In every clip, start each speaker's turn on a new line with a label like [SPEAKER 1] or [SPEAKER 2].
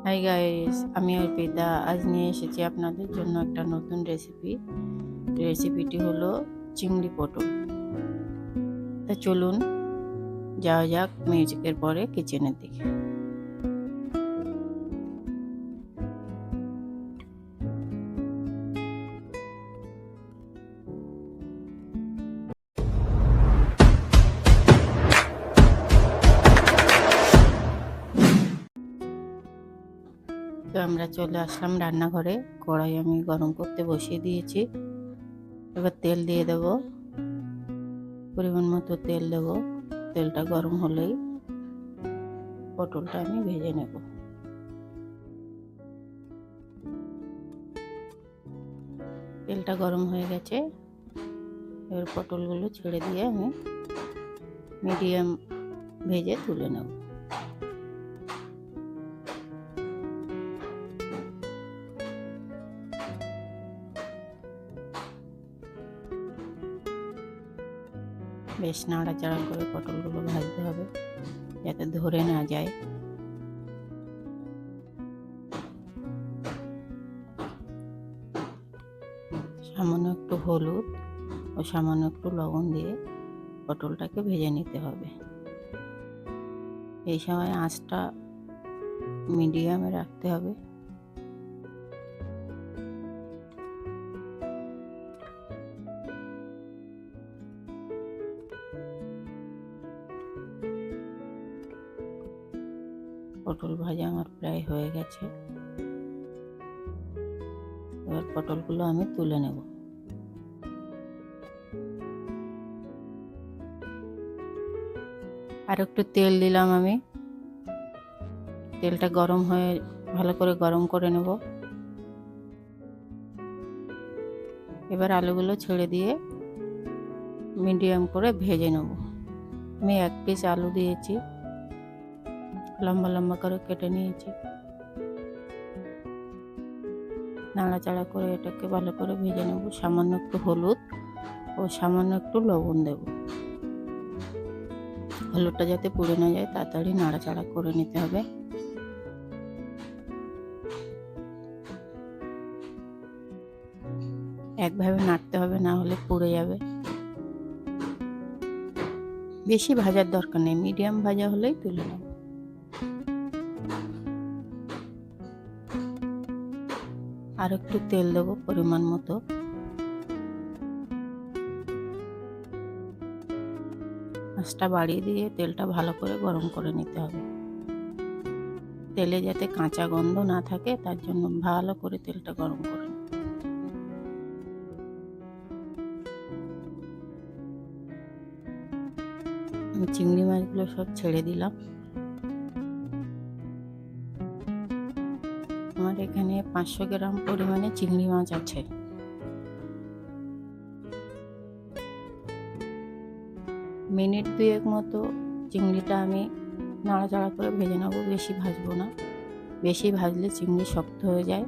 [SPEAKER 1] Hi guys, আমি অর্পিতা। আজ নিয়ে এসেছি আপনাদের জন্য একটা নতুন রেসিপি। রেসিপিটি হলো চিংড়ি পটল। তা চলুন যাওয়া যাক মিউজিকের পরে কিচেনের দিকে। তো আমরা চলে আসলাম রান্নাঘরে। কড়াই আমি গরম করতে বসিয়ে দিয়েছি। এবার তেল দিয়ে দেব, পরিমাণ মতো তেল দেব। তেলটা গরম হলেই পটলটা আমি ভেজে নেব। তেলটা গরম হয়ে গেছে, এবার পটলগুলো ছেড়ে দিয়ে আমি মিডিয়াম ভেজে তুলে নেব। বেশ নাড়াচাড়া করে পটলগুলো ভাজতে হবে যাতে ধরে না যায়। সামান্য একটু হলুদ ও সামান্য একটু লবণ দিয়ে পটলটাকে ভেজে নিতে হবে। এই সময় আঁচটা মিডিয়ামে রাখতে হবে। পটল ভাজা আমার প্রায় হয়ে গেছে। এবার পটলগুলো আমি তুলে নেব। আর একটু তেল দিলাম আমি। তেলটা গরম হয়ে ভালো করে গরম করে নেব। এবার আলুগুলো ছেড়ে দিয়ে মিডিয়াম করে ভেজে নেব। আমি 1 পিস আলু দিয়েছি, লম্বা লম্বা করে কেটে নিয়েছি। নাড়াচাড়া করে এটাকে ভালো করে ভেজে নেব। সামান্য একটু হলুদ ও সামান্য একটু লবণ দেব। হলুদটা যাতে পুড়ে না যায় তাড়াতাড়ি নাড়াচাড়া করে নিতে হবে। একভাবে নাড়তে হবে, না হলে পুড়ে যাবে। বেশি ভাজার দরকার নেই, মিডিয়াম ভাজা হলেই তুলে নেব। আর একটু তেল দেবো পরিমাণ মতো। আঁচটা বাড়িয়ে দিয়ে তেলটা ভালো করে গরম করে নিতে হবে। তেলে যাতে কাঁচা গন্ধ না থাকে তার জন্য ভালো করে তেলটা গরম করে নিতে হবে। আমি চিংড়ি মাছগুলো সব ছেড়ে দিলাম। আমার এখানে 500 গ্রাম পরিমাণে চিংড়ি মাছ আছে। মিনিট 2 মতো চিংড়িটা আমি নাড়াচাড়া করে ভেজে নেবো। বেশি ভাজবো না, বেশি ভাজলে চিংড়ি শক্ত হয়ে যায়,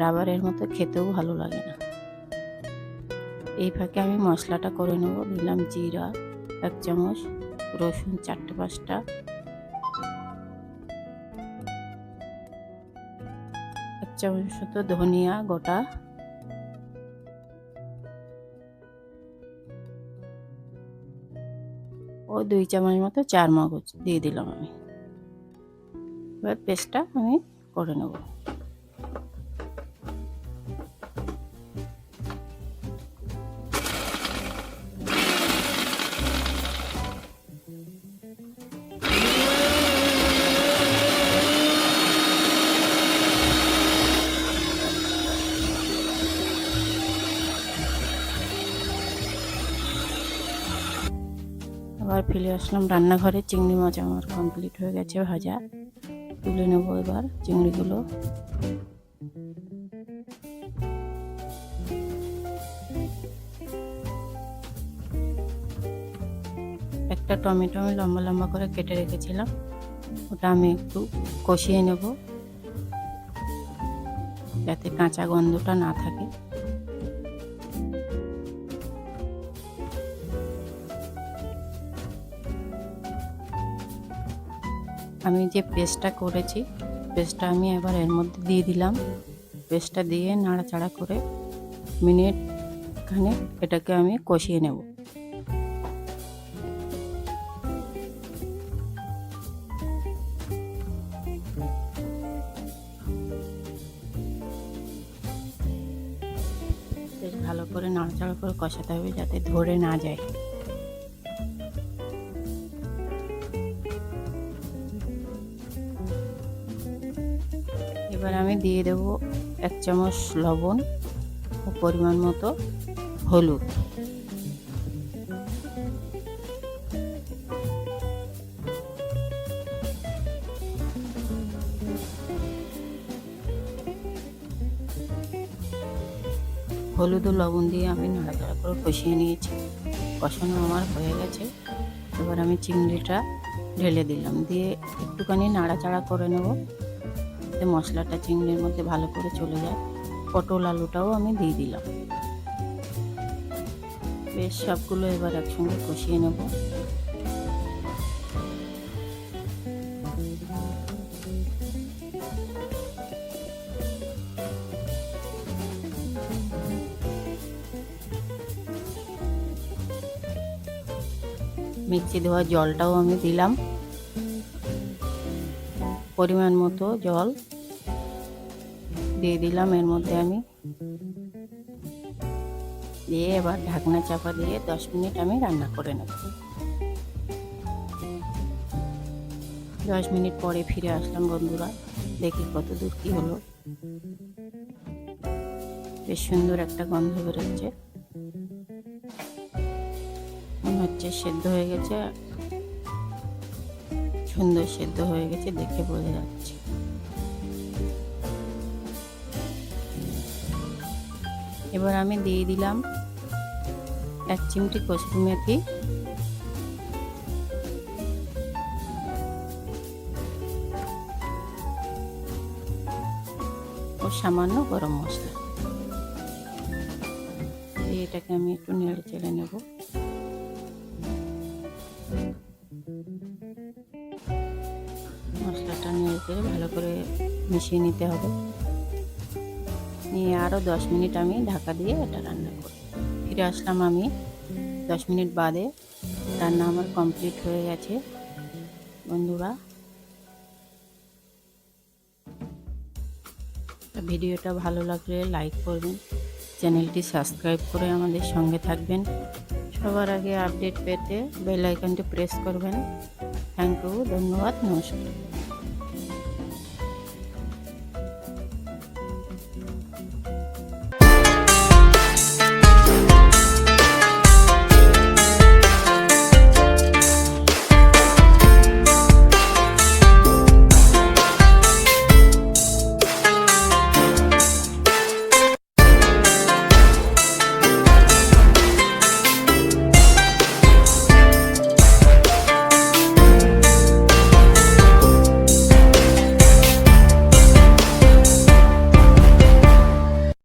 [SPEAKER 1] রাবারের মতো খেতেও ভালো লাগে না। এই ফাঁকে আমি মশলাটা করে নেব। দিলাম জিরা 1 চামচ, রসুন 4-5টা, এক চামচ মতো ধনিয়া গোটা, ও 2 চামচ মতো চারমগজ দিয়ে দিলাম আমি। এবার পেস্টটা আমি করে নেব। আবার ফিরে আসলাম রান্নাঘরে। চিংড়ি মাছ আমার কমপ্লিট হয়ে গেছে ভাজা। তুলে নেব এবার চিংড়িগুলো। একটা টমেটো আমি লম্বা লম্বা করে কেটে রেখেছিলাম, ওটা আমি একটু কষিয়ে নেব যাতে কাঁচা গন্ধটা না থাকে। আমি যে পেস্টটা করেছি পেস্টটা আমি এবার এর মধ্যে দিয়ে দিলাম। পেস্টটা দিয়ে নাড়াচাড়া করে মিনিট খানেক এটাকে আমি কষিয়ে নেব। বেশ ভালো করে নাড়াচাড়া করে কষাতে হবে যাতে ধরে না যায়। এবার আমি দিয়ে দেব 1 চামচ লবণ ও পরিমাণ মতো হলুদ। হলুদ ও লবণ দিয়ে আমি নাড়াচাড়া করে কষিয়ে নিয়েছি। কষানো আমার হয়ে গেছে। এবার আমি চিংড়িটা ঢেলে দিলাম, দিয়ে একটুখানি নাড়াচাড়া করে নেব যাতে মশলাটা চিংড়ির মধ্যে ভালো করে চলে যায়। পটল আলুটাও আমি দিয়ে দিলাম। বেশ সবগুলো এবার একসঙ্গে কষিয়ে নেব। মিক্সি দেওয়া জলটাও আমি দিলাম, পরিমাণ মতো জল দিয়ে দিলাম এর মধ্যে আমি। দিয়ে এবার ঢাকনা চাপা দিয়ে 10 মিনিট আমি রান্না করে নেব। 10 মিনিট পরে ফিরে আসলাম বন্ধুরা, দেখি কত দূর কি হলো। বেশ সুন্দর একটা গন্ধ বেরোচ্ছে, মনে হচ্ছে সেদ্ধ হয়ে গেছে, সুন্দর সেদ্ধ হয়ে গেছে, দেখে বোঝা যাচ্ছে। এবার আমি দিয়ে দিলাম 1 চিমটি কসুরি মেথি ও সামান্য গরম মশলা। এটাকে আমি একটু নেড়ে চেড়ে নেব। মশলাটা নেড়ে চেড়ে ভালো করে মিশিয়ে নিতে হবে। নিয়ে আরও 10 মিনিট আমি ঢাকা দিয়ে এটা রান্না করি। ফিরে আসলাম আমি 10 মিনিট বাদে। রান্না আমার কমপ্লিট হয়ে গেছে বন্ধুরা। ভিডিওটা ভালো লাগলে লাইক করবেন, চ্যানেলটি সাবস্ক্রাইব করে আমাদের সঙ্গে থাকবেন। সবার আগে আপডেট পেতে বেল আইকনটি প্রেস করবেন। থ্যাংক ইউ, ধন্যবাদ, নমস্কার।